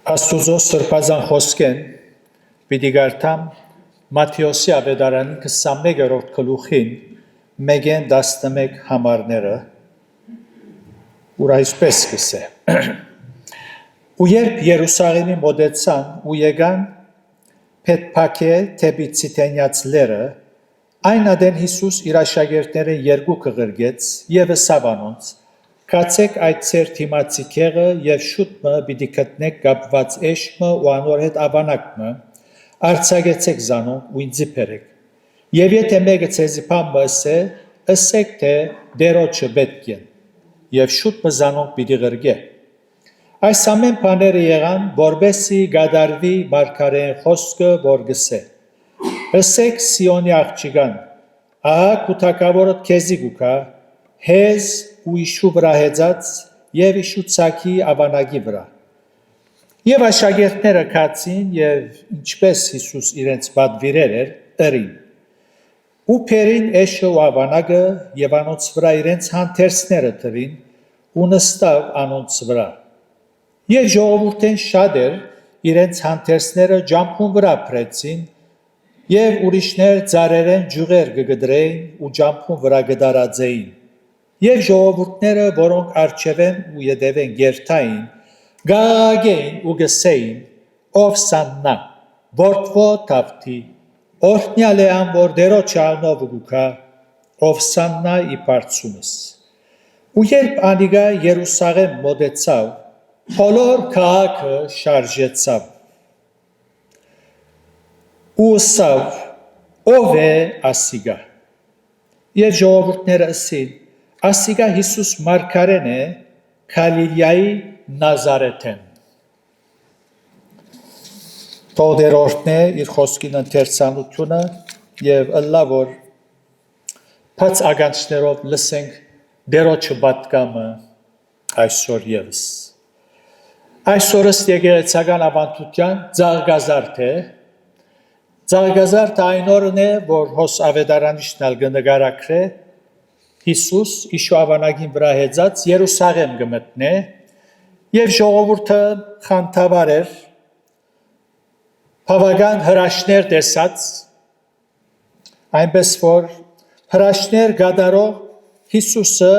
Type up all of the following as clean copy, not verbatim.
Աստուծո սրբազան խոսքեն պիտի գարտամ Մատթեոսի ավետարանի 21-րդ գլուխին 1-11 համարները ուր այսպես կսե ու երբ Երուսաղեմի մոտեցան ու եկան Փեթփաքե թեպի Ցիթենյաց լերը այն ադեն Հիսուս իր աշակերտները երկուքը ղրգեց եւ ըսավ անոնց Կացեք այդ ծեր թիմացի քեղը եւ շուտ մը պիտի գտնեք կապված էշմը ու անոր հետ ավանակը արցագեցեք զանոնք ու ինձ բերեք եւ եթե մեկը ցեզի բան ասե ըսեք թե դերոջը պետք է եւ շուտ մը զանոնք պիտի ղրգե այս ամեն բաները եղան որբեսի գադարվի մարգարեին խոսքը որ գսե ըսեք Սիոնի աղջիկան ահա կուտակավորդ քեզի գուկա հեզ ու իշու վրա հեծած եւ իշու ցակի ավանագի վրա եւ աշակերտները կացին եւ ինչպես Հիսուս իրենց պատվիրել էր ըրին ու փերին էշը ու ավանագը եւ անոնց վրա իրենց հանդերձները դրին ու նստավ անոնց վրա եւ ժողովուրդեն շատեր իրենց հանդերձները ջամփուն վրա փրեցին եւ ուրիշներ ծարերեն ջուղեր կգդրեին ու ջամփուն վրա գդարածեին Եվ ժողովուրդները, որոնք արջևեն ու ետևեն գերտային, գաղագեին ու գսեին, ով սաննա, որդվո տավթի, օրհնյալ է ան, որ դերոջ աղնով գուկա, ով սաննա ի պարծումս։ Ու երբ անիգա Երուսաղեմ մոտեցավ, բոլոր քաղաքը շարժեցավ։ Ու ըսավ, ով է ասիգա։ Եվ ժողովուրդները ըսին, Ասիգա Հիսուս մարգարեն է Գալիլեայի Նազարեթեն։ Թողերորդն է իր խոսքին ընթերցանությունը եւ ըլլա որ բաց ագանչներով լսենք դերոջը պատկամը այսօր եւս։ Այսօրս եկեղեցական ավանդության ծաղկազարդ է։ Ծաղկազարդը այն օրն է, որ հոս ավետարանիչն ալ կնկարագրե Հիսուս իշու ավանագին վրա հեծած Երուսաղեմ գմտնե եւ ժողովուրդը խանդավար էր բավական հրաշներ տեսած այնպես որ հրաշներ գդարող Հիսուսը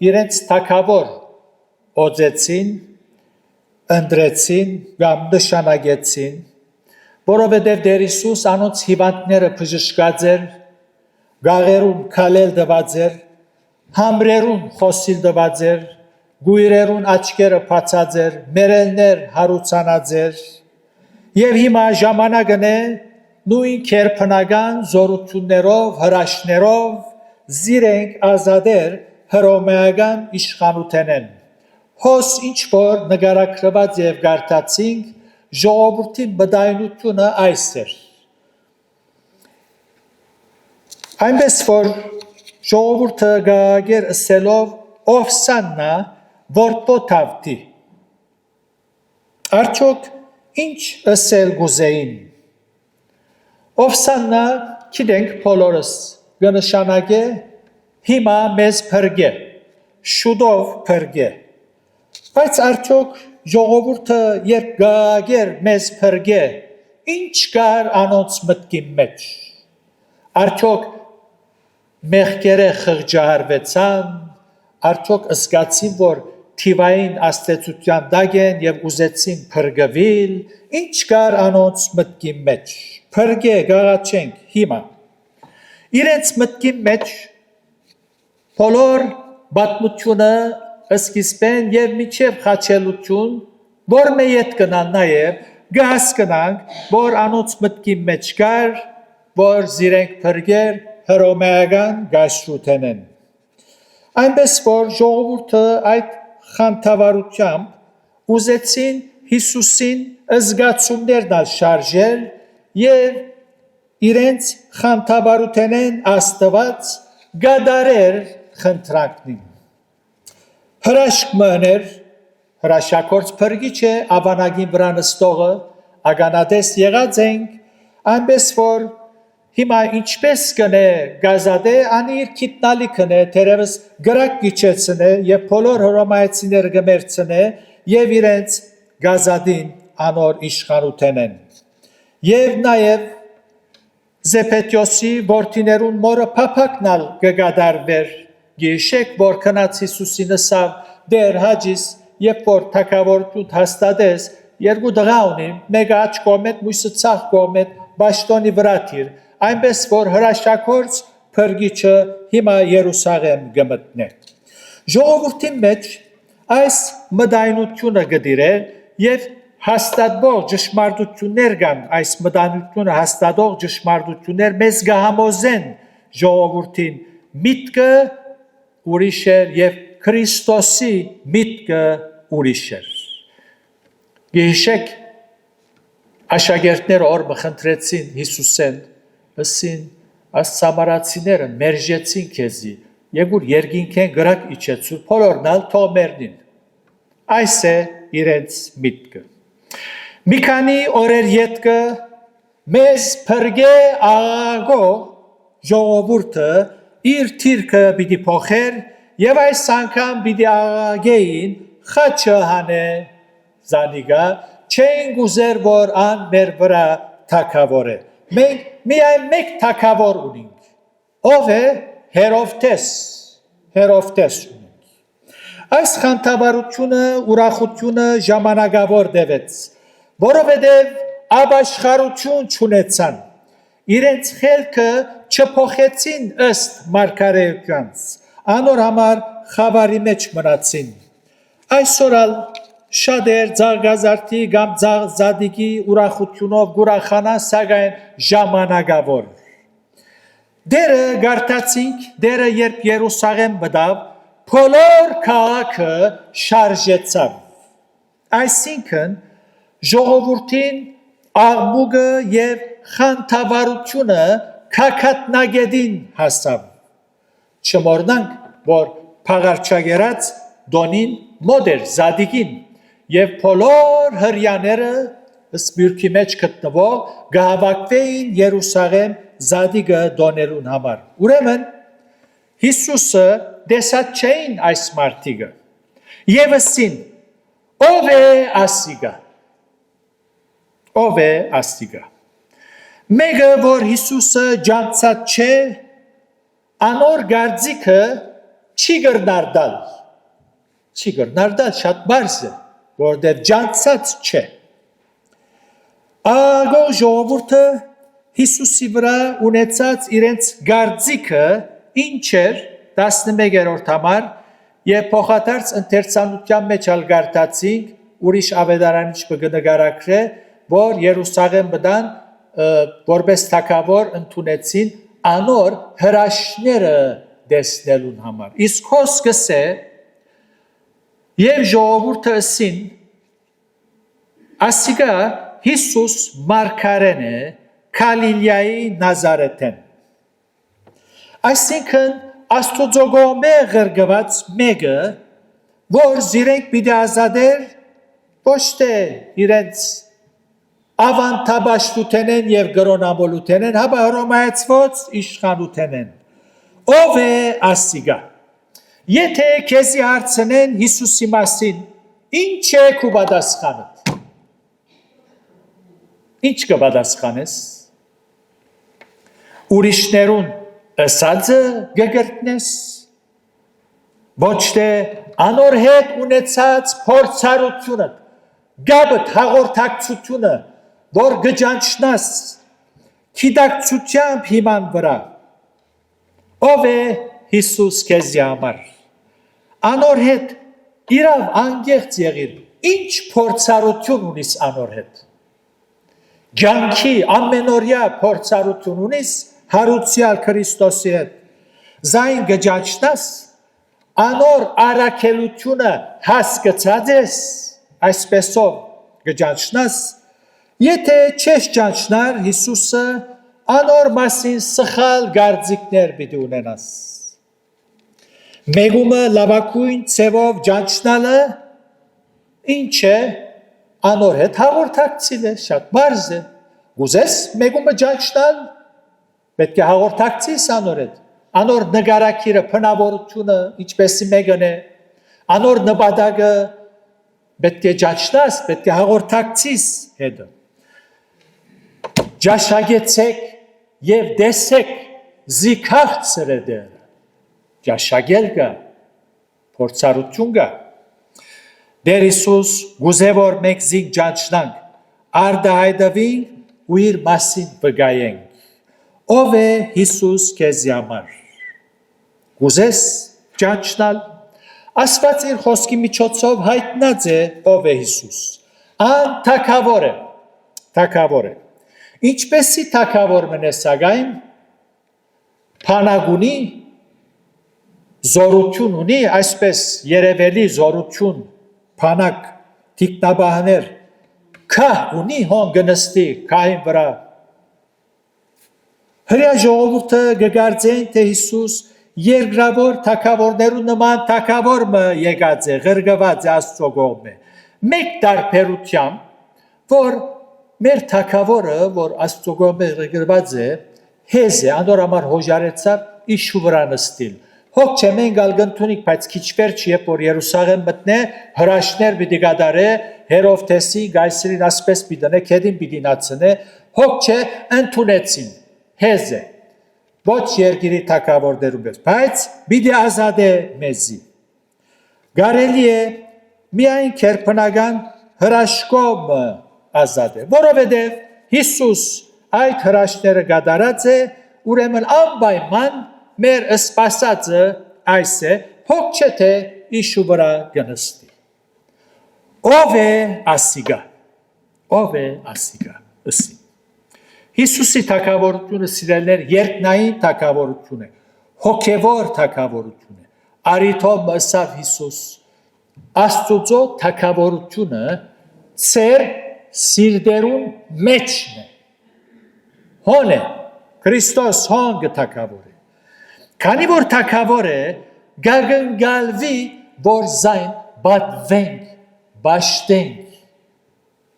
իրենց թագավոր օծեցին ընտրեցին կամ նշանագեցին որովհետեւ Տեր Հիսուս անոնց հիվանդները բժշկած էր գաղերուն քալել դված էր Համրերուն խոսիլ դված էր, գույրերուն աչկերը բացած էր, մերելներ հարուցանած էր, եւ հիմա ժամանակն է նույն քերփնական զորություններով, հրաշներով զիրենք ազատեր հռոմեական իշխանութենեն։ Հոս ինչ որ նկարագրված եւ գարտացինք ժողովրդի բդայնությունը այս էր։ Այնպես որ Ժողովուրդը գագեր ըսելով ով սաննա որդո տավթի Արդյոք ինչ ըսել գուզեին Ով սաննա գիտենք բոլորս կնշանակե հիմա մեզ փրկե շուտով փրկե Բայց արդյոք ժողովուրդը երբ գագեր մեզ փրկե ինչ կար անոնց մտքի մեջ Արդյոք Մեղքերը խղճահարվեցան, արդյոք զգացին, որ թիվային աստեցության տակ են եւ ուզեցին փրկվել, ինչ կար անոնց մտքի մեջ։ Փրկե գաղաչենք հիմա։ Իրենց մտքի մեջ բոլոր պատմությունը սկիզբեն եւ միջև խաչելություն, որ մեյետ կնան նաեւ գահսկնանք, որ անոնց մտքի մեջ կար, որ զիրենք փրկեր հռոմեական գաշրութենեն։ Այնպես որ ժողովուրդը այդ խանդավառությամբ ուզեցին Հիսուսին զգացումներն շարժել եւ իրենց խանդավառութենեն Աստված գադարեր խնդրանքին։ Հրաշք մներ հրաշակորց փրկիչ է ավանագին վրա նստողը ագանատես եղած ենք այնպես որ Հիմա ինչպես կնե գազադե անիր քիտնալիքն է թերևս գրակ գիչեցնե եւ բոլոր հռոմայացիները գմերցնե եւ իրենց գազադին անոր իշխանութենեն։ Եվ նաև Զեփեթիոսի որդիներուն մորը փափակնալ կգադարվեր։ Գիշեք, որ քնած Հիսուսի նսավ դեր հաջիս, երբ որ թակավորություն հաստատես, երկու դղա ունի, մեկը աջ կողմետ, մյուսը ցախ կողմետ, բաշտոնի վրա թիր, այնպես որ հրաշագործ փրկիչը հիմա Երուսաղեմ գմտնե։ Ժողովրդի մեջ այս մտայնությունը գդիրել եւ հաստատող ճշմարտություններ կան, այս մտայնությունը հաստատող ճշմարտություններ մեզ կհամոզեն ժողովրդին միտքը ուրիշ էր եւ Քրիստոսի միտքը ուրիշ էր։ Գիշեք աշակերտները օրը խնդրեցին Հիսուսեն, ասին աստծամարացիները մերժեցին քեզի, Եգուր երկինքեն գրակ իջեցու, փոլորնալ թող մերնին։ Այս է իրենց միտքը։ Մի քանի օրեր ետքը մեզ փրկե աղագող ժողովուրդը իր թիրքը պիտի փոխեր եւ այս անգամ պիտի աղագեին խաչը հանե զանիգա չեն գուզեր որ ան մեր վրա թակավոր է։ Մենք միայն մեկ թակավոր ունենք։ Ով է Հերովտես ունենք։ Այս խանդավառությունը, ուրախությունը ժամանակավոր դևեց, որովհետև ապաշխարություն չունեցան, իրենց խելքը չփոխեցին ըստ մարգարեությանց, անոր համար խավարի մեջ մնացին։ Այսօր շատեր ձաղգազարդի կամ ձաղզադիկի ուրախությունով գուրախանա սակայն ժամանակավոր։ Դերը գարտացինք, դերը երբ Երուսաղեմ մտավ, բոլոր քաղաքը շարժեցավ։ Այսինքն ժողովրդին աղմուկը եւ խանդավառությունը քակատնագետին հասավ։ Չմոռնանք, որ փաղարչագերած դոնին մոդեր զադիկին եւ բոլոր հրյաները սպյուրքի մեջ գտնվող գահավաքվեին Երուսաղեմ զադիկը դոներուն համար։ Ուրեմն Հիսուսը դեսած չէին այս մարդիկը եւ ասին ով է ասիգա մեկը որ Հիսուսը ջանցած չէ անոր գարձիկը չի գրնարդալ շատ բարձ է որտեղ ջանցած չէ ագո ժողովուրդը Հիսուսի վրա ունեցած իրենց գարձիկը ինչ էր 11-րդ համար եւ փոխադարձ ընթերցանության մեջ ալգարտացինք ուրիշ ավետարանիչ բգնգարակրե որ Երուսաղեմ բդան որպես թակավոր ընդունեցին անոր հրաշները դեսնելուն համար իսկ հոսքս է եւ ժողովուրդը ասին ասիգա Հիսուս մարգարեն է Գալիլեայի Նազարեթեն այսինքն Աստուծո կողմէ ղրկված մեկը որ զիրենք պիտի ազատեր ոչ թե իրենց ավանտաբաշխութենեն եւ գրոնամոլութենեն հապա հռոմայացված իշխանութենեն ով է ասիգա եթե քեզի հարցնեն Հիսուսի մասին ինչ է քու պատասխանը ինչ կպատասխանես ուրիշներուն ըսածը գգրտնես ոչ թե անոր հետ ունեցած փորձառությունը գաբդ հաղորդակցությունը որ գճանչնաս քիդակցությամբ հիման վրա ով է Հիսուս քեզի համար անոր հետ իրավ անգեղծ եղիր ինչ փորձառություն ունիս անոր հետ Ջանքի ամենօրյա փորձառություն ունիս հարուցյալ Քրիստոսի հետ զայն գճանչնաս անոր առաքելությունը հասկացած ես այսպեսով գճանչնաս եթե չես ճանչնար Հիսուսը անոր մասին սխալ գարձիկներ պիտի ունենաս մեգումը լավակույն ցևով ճանչնալը ինչ է անոր հետ հաղորդակցիլ է շատ բարձ է գուզես մեգումը ճանչնալ պետք է հաղորդակցիս անոր հետ անոր նկարակիրը փնավորությունը ինչպես մեկն է անոր նպատակը պետք է ջաչնաս, պետք է հաղորդակցիս հետը։ Ջաշագեցեք եւ դեսեք զիքաղցրը դեր։ Ջաշագել գա, փորձառություն գա։ Դեր Հիսուս գուզե որ մենք զիք ջաչնանք, արդահայտվենք ու իր մասին վգայենք։ Ով է Հիսուս քեզի համար։ Գուզես ջաչնալ, Աստված իր խոսքի միջոցով հայտնած է ով է Հիսուս։ Ան թագավոր է, թագավոր է։ Ինչպեսի թագավոր մնե սակայն փանագունի զորություն ունի, այսպես երևելի զորություն, փանակ, թիկնաբահներ, քահ ունի հոն գնստի քահին վրա։ Հրյա ժողովուրդը գգարձեն թե Հիսուս երկրավոր թագավորներու նման թագավոր մը եկած է, ղրգված է Աստծո կողմէ։ Մեկ տարբերությամբ, որ մեր թագավորը, որ Աստծո կողմէ ղրգված է, հեզ է, անոր համար հոժարեցավ իշու վրա նստիլ։ Հոգ չէ մենք ալգնթունիկ, բայց քիչ վերջ երբ որ Երուսաղեմ մտնե, հրաշներ պիտի գադարե, Հերովդեսի գայսերին ասպես պիտի դնե, քեդին պիտի նացնե, հոգ չէ ընդունեցին, հեզ է։ Ոչ երկիրի թագավորներում ես, բայց պիտի ազատե մեզի։ Կարելի է միայն քերփնական հրաշքով ազատե, որովհետև Հիսուս այդ հրաշքները գադարած է, ուրեմն անպայման մեր սպասածը այս է, հոգ չէ թե իշու վրա գնստի։ Ով է ասիգա, ով է ասիգա, ըսի։ Հիսուսի թագավորությունը սիրելներ երկնային թագավորություն է, հոգևոր թագավորություն է, արիթով մսավ Հիսուս, Աստուծո թագավորությունը ծեր սիրդերուն մեջն է, հոն է, Քրիստոս հոն գթագավոր է, քանի որ թագավոր է, գագնգալվի, որ զայն բատվենք, բաշտենք,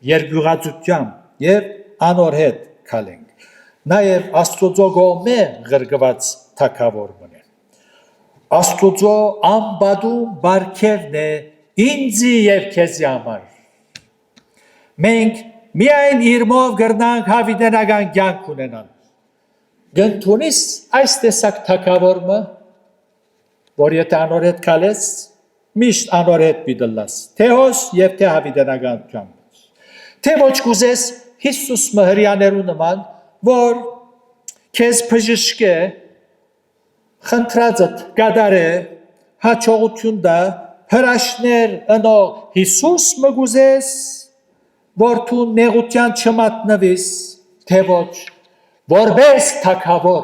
երկյուղածությամբ և անոր հետ կալենք, նաև Աստուծո գոմե գրգված թագավոր մնե, Աստուծո ամբադում բարգևն է ինձի և քեզի համար, մենք միայն իրմով գրնանք հավիտենական կյանք ունենանք, գնթունիս այս տեսակ թագավորը, որ եթե անոր հետ կալես, միշտ անոր հետ պիտլաս, թե հոս և թե հավիտենական կյանք, թե ոչ կուզես Հիսուս մհրյաներու նման, որ քեզ բժշկե, խնդրածդ կադարե, հաջողություն դա, հրաշներ ընող Հիսուս մգուզես, որ թու նեղության չմատնվիս, թե ոչ, որպես թագավոր,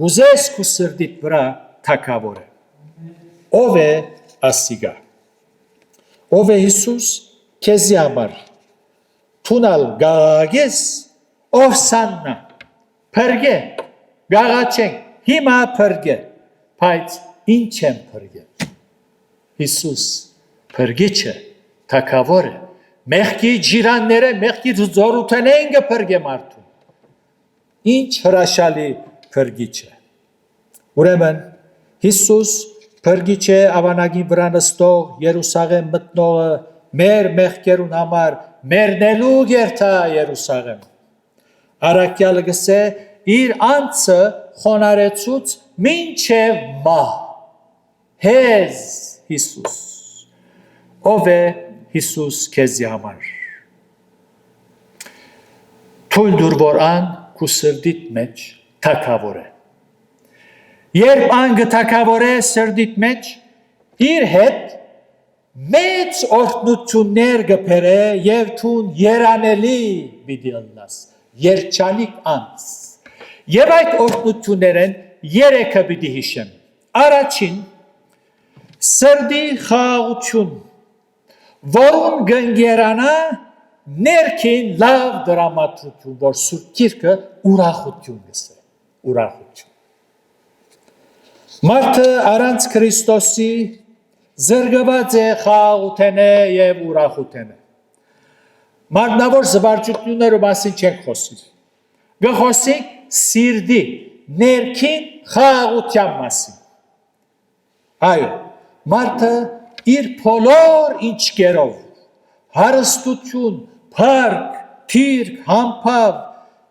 գուզես քու սրդիդ վրա թագավոր է։ Ով է ասիգա։ Ով է Հիսուս քեզի համար։ Թունալ գաղագես, ով սաննա, փրգե, գաղաչենք, հիմա փրգե, բայց ինչ եմ փրգե։ Հիսուս փրգիչը, թագավոր է, մեղքի ջիրանները, մեղքի զորութեն գփրգե մարդու։ Ինչ հրաշալի փրգիչ է։ Ուրեմն Հիսուս փրգիչ է ավանագին վրա նստող Երուսաղեմ մտնողը մեր մեղքերուն համար մեռնելու գերտա Երուսաղեմ։ Արաքյալը գսե իր անձը խոնարեցուց մինչև մահ։ Հեզ Հիսուս։ Ով է Հիսուս քեզի համար։ Թույլ դուր որ ան քու սրդիդ մեջ թագավոր է։ Երբ ան գթագավոր է սրդիդ մեջ, իր հետ մեծ օրհնություններ գբերե եւ թուն երանելի պիտի ըլլաս, երջանիկ անձ։ Եվ այդ օրհնություններն երեքը պիտի հիշեմ։ Առաջին սրդի խաղաղություն, որուն գնգերանա ներքին լավ դրամատրություն, որ Սուրբ Գիրքը ուրախություն գսե, ուրախություն։ Մարդը առանց Քրիստոսի զրկված է խաղաղութենե եւ ուրախութենե։ Մարմնավոր զվարճություններու մասին չենք խոսիր։ Գխոսենք սիրդի ներքին խաղաղության մասին։ Այո, մարդը իր բոլոր ինչկերով, հարստություն, փառք, թիրք, համբավ,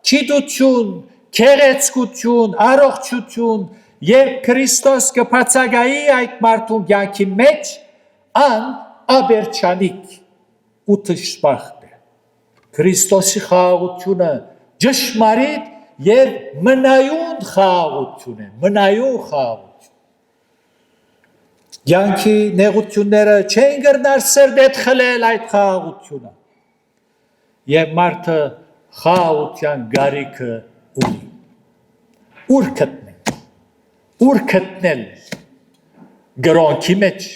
ճիտություն, քեղեցկություն, առողջություն եւ Քրիստոս կբացակայի այդ մարդուն կյանքի մեջ ան աբերջանիկ ու թշվախտ է Քրիստոսի խաղաղությունը ճշմարիտ եւ մնայուն խաղաղություն է մնայուն խաղաղություն Կյանքի նեղությունները չեն գրնար սրդետ խլել այդ խաղաղությունը եւ մարդը խաղաղության գարիքը ունի ուր գտնել գրոնքի մեջ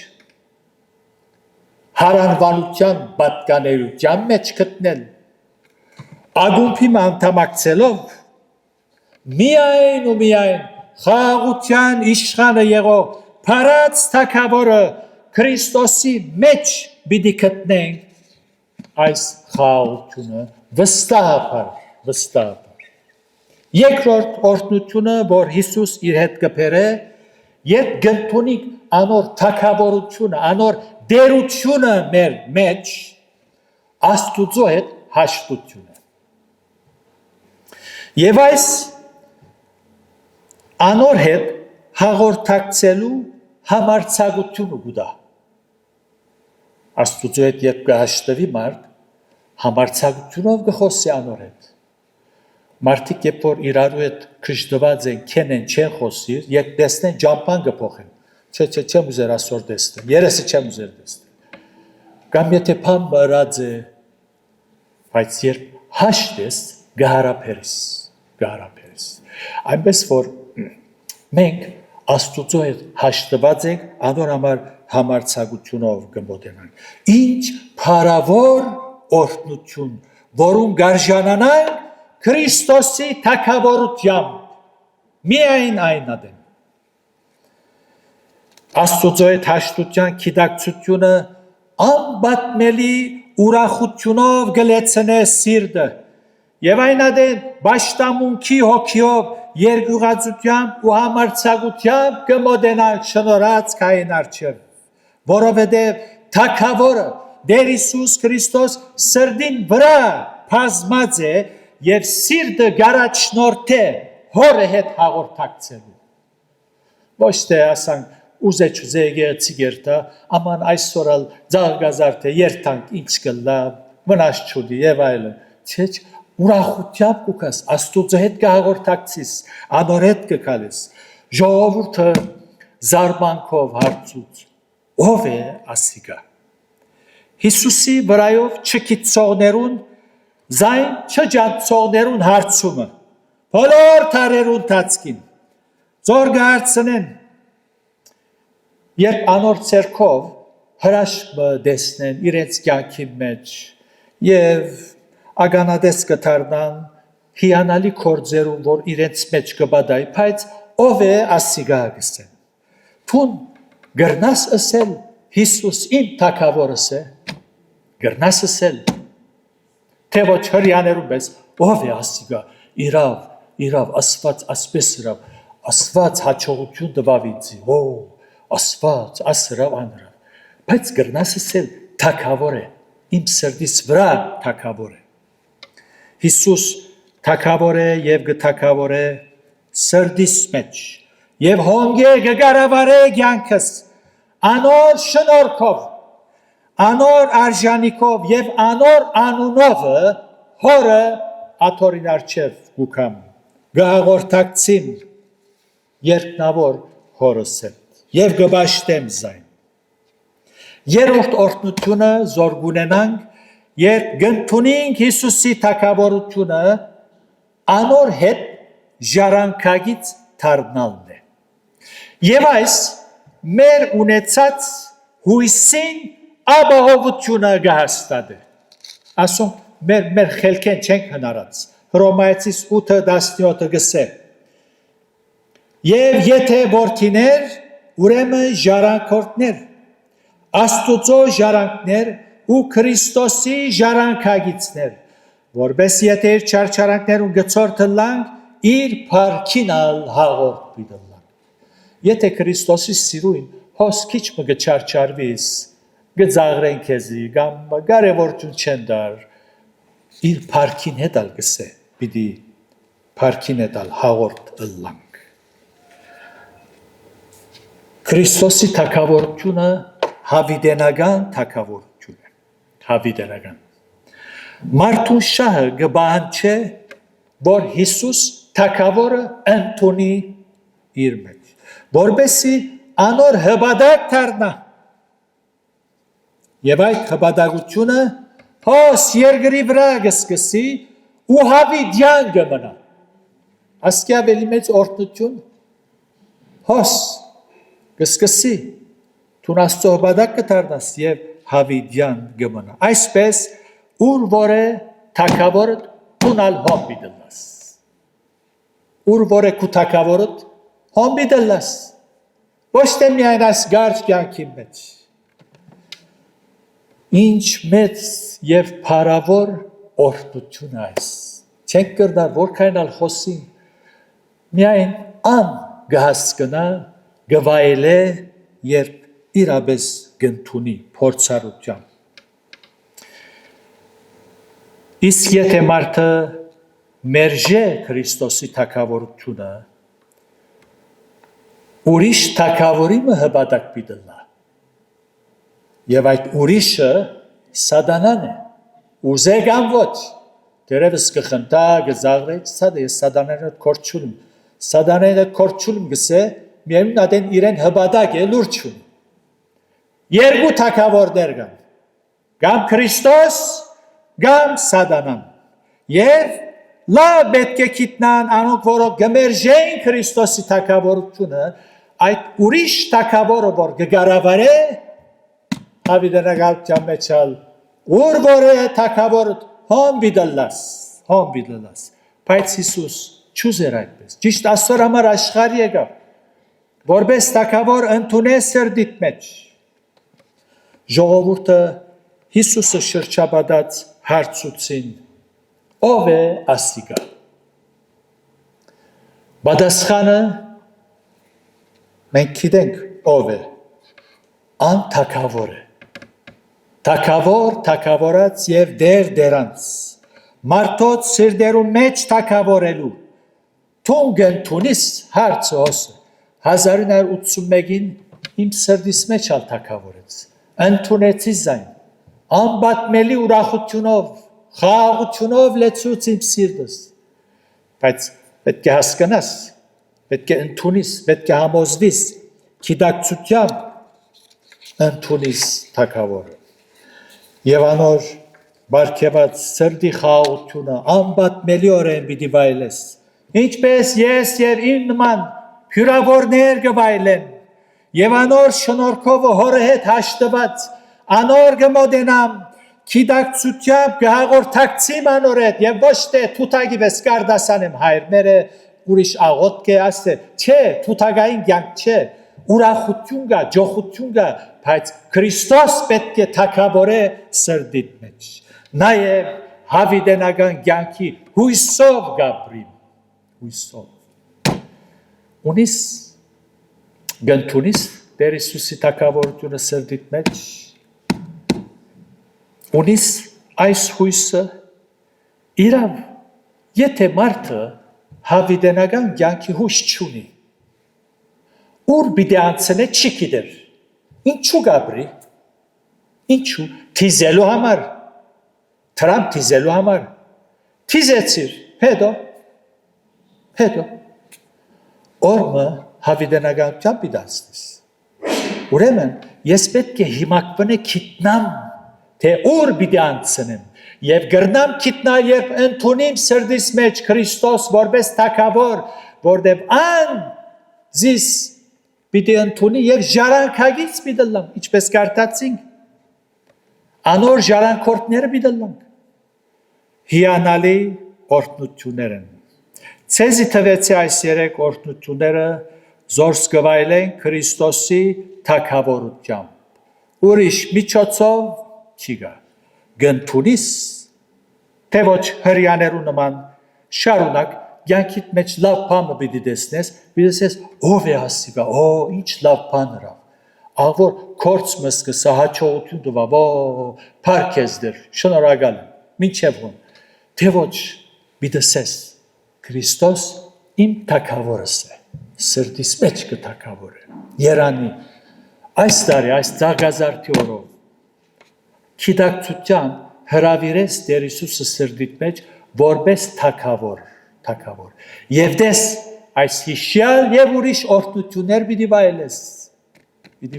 հարանվանության պատկանելության մեջ գտնել ագումբի անդամակցելով միայն ու միայն խաղաղության իշխանը եղող Փարած թագավորը Քրիստոսի մեջ պիտի գտնենք այս խաղաղությունը վստահաբար Երկրորդ օրհնությունը որ Հիսուս իր հետ կբերե երբ գտնունի անոր թագավորությունը անոր դերությունը մեր մեջ Աստուծո հետ հաշտությունը Եվ այս անոր հետ հաղորդակցելու համարձակությունը գուտա Աստուծո հետ երբ կհաշտվի մարդ համարձակությունով կխոսի անոր հետ մարդիկ երբ որ իրարու հետ քշտված են քենեն չեն խոսիր երբ տեսնեն ջամփան կփոխեն չեմ ուզեր ասոր տեսնել երեսը չեմ ուզեր տեսնել կամ եթե փամ բրած է բայց երբ հաշտես գահարափերես այնպես որ մենք Աստուծո հետ հաշտված ենք անոր համար համարձակությունով կմոտենանք ինչ փառավոր օրհնություն որում գարժանանանք Քրիստոսի թագավորությամբ միայն այն ադեն Աստուծո հետ հաշտության գիտակցությունը անբատմելի ուրախությունով գլեցնե սիրտը եւ այն ադեն բաշտամունքի հոգիով երկյուղածությամբ ու համարձակությամբ կմոտենանք շնորհած քային արչև որովհետև թագավորը Դեր Հիսուս Քրիստոս սրդին վրա բազմած է եւ սիրտը գարաչնորթե հորը հետ հաղորդակցելու ոչ թե ասանք ուզեչուզե գեցիգերտա աման այսօրալ ձաղգազարթե երթանք ինչ կլա մնաց չուդի եւ այլն չէ ուրախությամբ կուքաս Աստուծո հետ կհաղորդակցիս անոր հետ կգալիս ժողովուրդը զարմանքով հարցուց ով է ասիգա Հիսուսի վրայով չգիտողներուն զայն չջանցողներուն հարցումը բոլոր թարերուն տածքին զոր գարցնեն երբ անոր ցերկով հրաշքը դեսնեն իրենց կյանքի մեջ եւ ագանադես կդառնան հիանալի կորձերուն որ իրենց մեջ կբադայ բայց ով է ասիգա գսեն թուն գրնաս ասել Հիսուս իմ թագավորս է գրնաս ասել թե ոչ հրյաներում ես ով է ասիգա իրավ ասված ասպես հրավ ասված հաջողություն տվավ ինձ ասված ասրավ անրավ բայց գրնաս ասել թագավոր է իմ սրտիս վրա թագավոր է Հիսուս թագավոր է եւ գթագավոր է սրդիս մեջ եւ հոնգե գարավարե կյանքս անոր շնորհքով անոր արժանիքով եւ անոր անունով հորը աթորին արչեւ գուքամ գաղորդակցին երկնավոր հորս հետ եւ գբաշտեմ զայն երրորդ օրհնությունը զոր գունենանք երբ գտնունենք Հիսուսի թագավորությունը անոր հետ ժառանգագից դառնալն է եւ այս մեր ունեցած հույսին ապահովությունը գահստադ է ասում մեր խելքեն չենք հնարած Հռոմայացիս 8:17 գսե եւ եթե որդիներ ուրեմն ժառանգորդներ Աստուծո ժառանգներ ու Քրիստոսի ժառանգագիցներ որպես եթե իր չարչարանքներուն գծորթը լանք իր փառքինալ հաղորդ պիտլանք եթե Քրիստոսի սիրուն հոս քիչ մը գչարչարվիս գծաղրեն քեզի կամ կարևորություն չեն դար իր парքին հետ ալ գսե պիտի парքին հետ ալ հաղորդ ըլլանք Քրիստոսի թագավորությունը հավիտենական թագավորություն է հավիտենական մարդու շահը գբանչե որ Հիսուս թագավորը ընդունի իր մեջ որբեսի անոր հբադակ դառնա Եվ այդ հպատակությունը հոս երկրի վրա գսկսի ու հավիտյան գմնա։ Ասկի ավելի մեծ օրհնություն հոս գսկսի թուն Աստծո հպատակը դառնաս եւ հավիտյան գմնա։ Այսպես ուր որ է թագավորը թունալ հոմբի դլաս։ Ուր որ է քու թագավորը հոմբի դլաս։ Ոչ թե միայն այս գարջ կյանքի մեջ Ինչ մեծ եւ փառավոր օրհնություն այս։ Չենք կրնալ որքանալ խոսին։ Միայն ան գահսկնա գվայելե երբ իրապես գնթունի փորձառությամբ։ Իսկ եթե մարդը մերժե Քրիստոսի թագավորությունը, ուրիշ թագավորի մը հպատակ պիտելա։ Եվ այդ ուրիշը սատանան է, ուզե կամ ոչ, դերևս կխնդա, գզաղրեց, ես սատանան հետ կորչուլում, սատանան հետ կորչուլում գսե, միայն ադեն իրեն հպատակ է լուրչում, երկու թագավորներ կամ Քրիստոս, կամ սատանան, և լավ պետք է գիտնան անոնք, որոնք գմերժեին Քրիստոսի թագավորությունը, այդ ուրիշ թագավորը, որ գգարավար է, հավիտենական մեջալ ուր որ է թագավորը հոմբի դլաս բայց Հիսուս չուզեր այդպես ճիշտ Աստծո համար աշխարհ եկավ որպես թագավոր ընդունե սրդիդ մեջ ժողովուրդը Հիսուսը շրջապատած հարցուցին ով է ասիկա պատասխանը մենք գիտենք ով է ան թագավոր է թագավորած եւ դերանց մարդոց սիրդերու մեջ թագավորելու թունգն թունիս հարցը հոսը 1981-ին իմ սրդիս մեջ ալ թագավորեց ընդունեցի զայն անբատմելի ուրախությունով խաղաղությունով լեցուց իմ սիրտս բայց պետք է հասկանաս պետք է ընդունիս պետք է համոզվիս գիտակցությամբ ընդունիս թագավորը Եվ անոր բարգեված սրդի խաղաղությունը անբատմելիորեն պիտի վայելես ինչպես ես եւ իմ նման հյուրավորներ գվայելեն եւ անոր շնորհքով հորը հետ հաշտված անոր գմոդենամ գիտակցությամբ գահաղորդակցիմ անոր հետ եւ ոչ թե թութագի վես կարդասանեմ հայրները ուրիշ աղոտ կե ասե չէ թութագային կյանք չէ ուրախություն կա ջոխություն կա բայց Քրիստոս պետք է թագավորե սրդիդ մեջ նաև հավիտենական կյանքի հույսով գաբրիմ հույսով ունիս գնթունիս Տեր Հիսուսի թագավորությունը սրդիդ մեջ ունիս այս հույսը իրավ եթե մարդը հավիտենական կյանքի հույս չունի ուր պիտի անցնե չի գիտեր ինչու գաբրի ինչու թիզելու համար Թրամփ թիզելու համար թիզեցիր հետո օրը հավիտենականությամբ իդասնես ուրեմն ես պետք է հիմակվնե գիտնամ թե ուր պիտի անցնեմ եւ գրնամ գիտնա երբ ընդունիմ սրդիս մեջ Քրիստոս որպես թագավոր որտեւ ան զիս պիտի ընդունի եւ ժառանգագից պիտի լամ ինչպես կարդացինք անոր ժառանգորդները պիտի լամ հիանալի օրհնություններ են ցեզի թվեցի այս երեք օրհնությունները զորս գվայելեն Քրիստոսի թագավորությամբ ուրիշ միջոցով չի գա գնթունիս թե ոչ հրյաներու նման շարունակ Յանքիդ մեջ լավ բանը պիտի տեսնես, ով է ասիկա, ինչ լավ բան հրավ, աղոր կորց մսկսա հաչողություն դվա, պարքեզ դեր, շնորագալ, մինչև հոն, թե ոչ բիդսես, Քրիստոս իմ թակավորս է, սրտիս մեջ կթակավոր է, երանի, այս տարի, այս ծաղգազարդի օրով, քիդակցության հրավիրես Տեր Հիսուսը սրտիդ մեջ, որպես թակավոր, և դես այս հիշյալ և ուրիշ օրհնություններ պիտի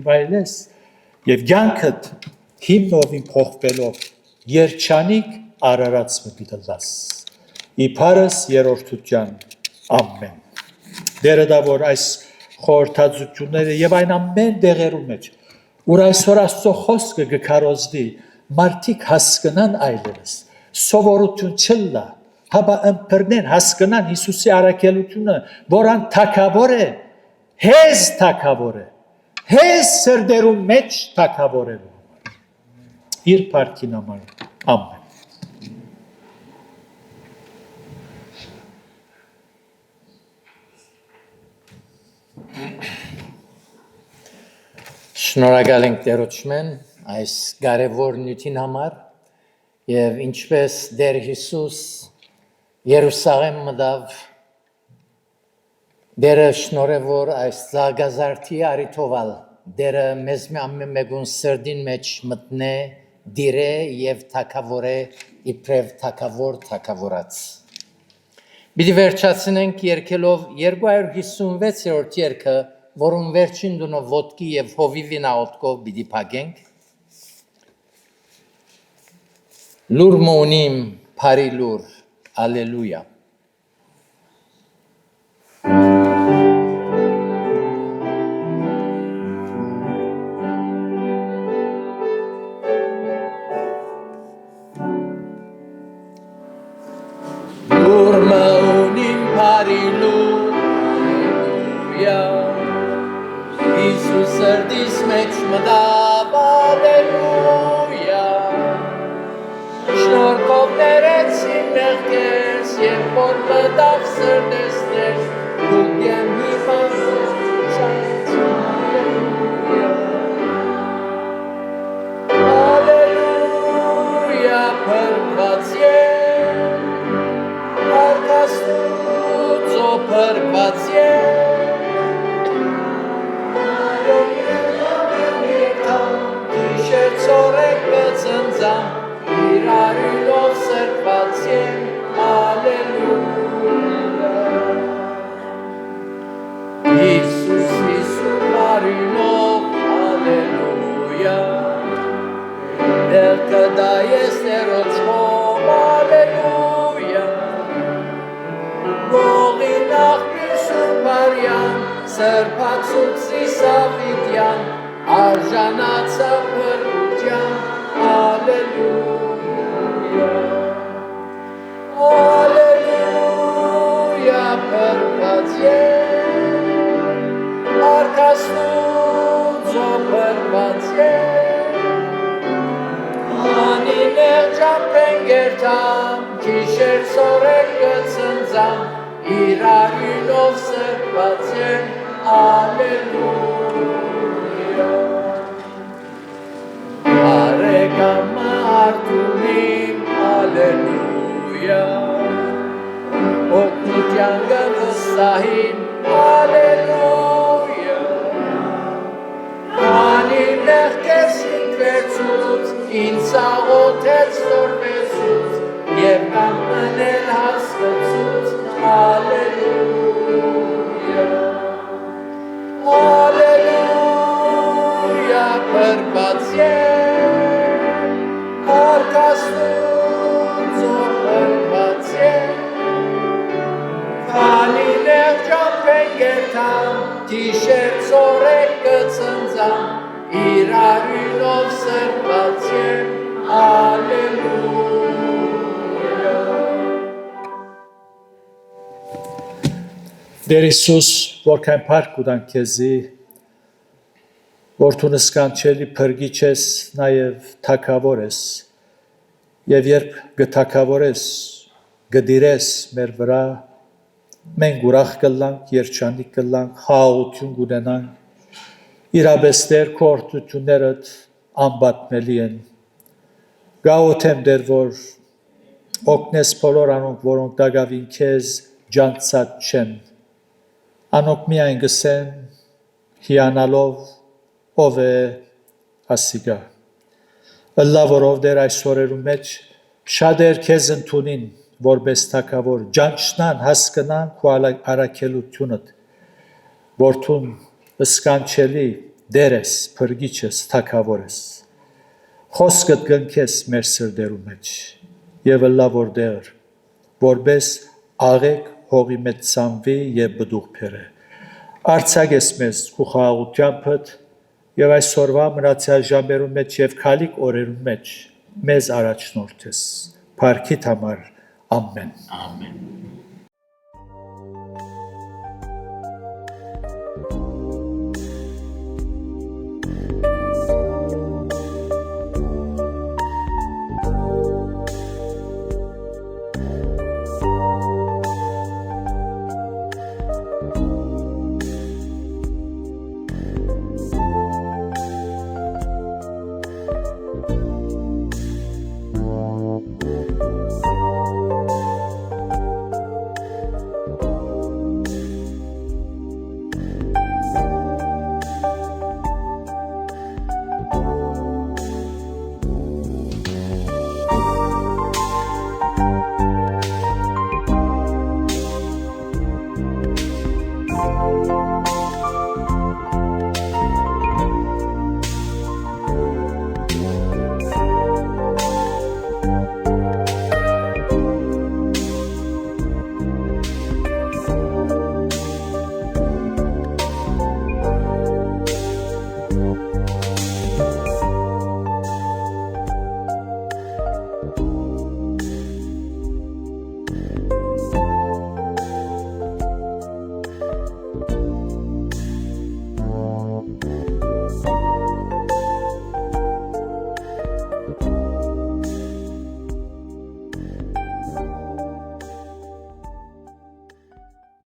վայելես, և կյանքդ հիմնովին փոխվելով երջանիկ արարածը պիտի լաս, իբարս երորդության, ամեն, դերը դա որ այս խորհրդածությունները և այն ամեն դեղերու մեջ, որ այսօր Աստծո խոսքը գկարոզվի, մարդիկ հասկնան այլևս, սովորություն չլա, հաբա ըմբռնեն, հասկնան Հիսուսի առաքելությունը, որան թակավոր է, հեզ թակավոր է, հեզ սրդերու մեջ թակավորելու համար, իր պարքին համար, ամեն։ Շնորհակալ ենք Տերոջմեն այս կարևոր նյութին համար եւ ինչպես Տեր Հիսուս Երուսաղեմ մտավ դերը շնորհավոր այս ծաղգազարդի արիթովալ դերը մեզ ամեն մեկուն սրդին մեջ մտնե դիրե եւ թակավորե իբրև թակավորած Բիդի վերջացնենք երկելով 256-րդ երգը որում վերջին դունը ոտքի և հովիվի նաղոտքով բիդի պագենք, լուր մոնիմ պարի լուր, ալելույա։ Լուր մոնիմ պարի լուր, ալելույա Iisus sărdis meci mă dava, aleluia Șnorcov nereț și merges, e vorbă dav sărdestes Gugem hivan șanți, aleluia Aleluia, părvație Parca stuț-o părvație Sorek bățânțam, irarilor sărbațiem, aleluia. Iisus, Iisus, marilor, aleluia. El că da este roțom, aleluia. Morinach Iisus Marian, sărbațul ți savitian, Arjanața părbuteam, aleluia, aleluia, părbație, parca stuț-o părbație, ani mergeam pe-nghertam, chișer sorec gățânțam, irarilor sărbație, aleluia. Aregama artunim, aleluia Oknutianga văstahim, aleluia Ani nehkesin verțuț, ința oteți vorbețuț Ievam mânel hascățuț, aleluia Aleluia, părbație Parca stuț-o părbație Ani mergeam pe-nghertam, tișer-țorec cățânțam Irarilor sărbație, aleluia Տեր Հիսուս, որքան փառք ունեմ քեզի, որ դու նսկանչելի փրկիչ ես, նաև թակավոր ես, եւ երբ գթակավորես, գդիրես մեր վրա, մենք ուրախ կլանք, երջանիկ կլանք, խաղաղություն կունենանք, իրապես Տեր քո օրհնություններդ անբատմելի են։ Գաղութեմ Տեր, որ օգնես բոլոր անոնք, որոնք դակավին քեզ ջանցած չեն։ Անոնք միայն գսեն հիանալով ով է ասիգա։ Ըլլա որով Տեր այս օրերու մեջ շատեր քեզ ընդունին որպես թագավոր, ջանչնան հասկնան քո առաքելությունդ, որթուն սկանչելի Տեր ես, փրկիչ ես, թագավոր ես։ Խոսքդ գնքես մեր սրտերու մեջ եւ ըլլա որ Տեր, որպես աղեկ հողի մեջ ցանվի եւ բդուղ փերը։ Արցակես մեզ քո խաղաղությանդ եւ այսօրվա մնացյալ ժամերու մեջ եւ քալիք օրերու մեջ մեզ առաջնորդես։ Փարքիդ համար ամեն։ Ամեն։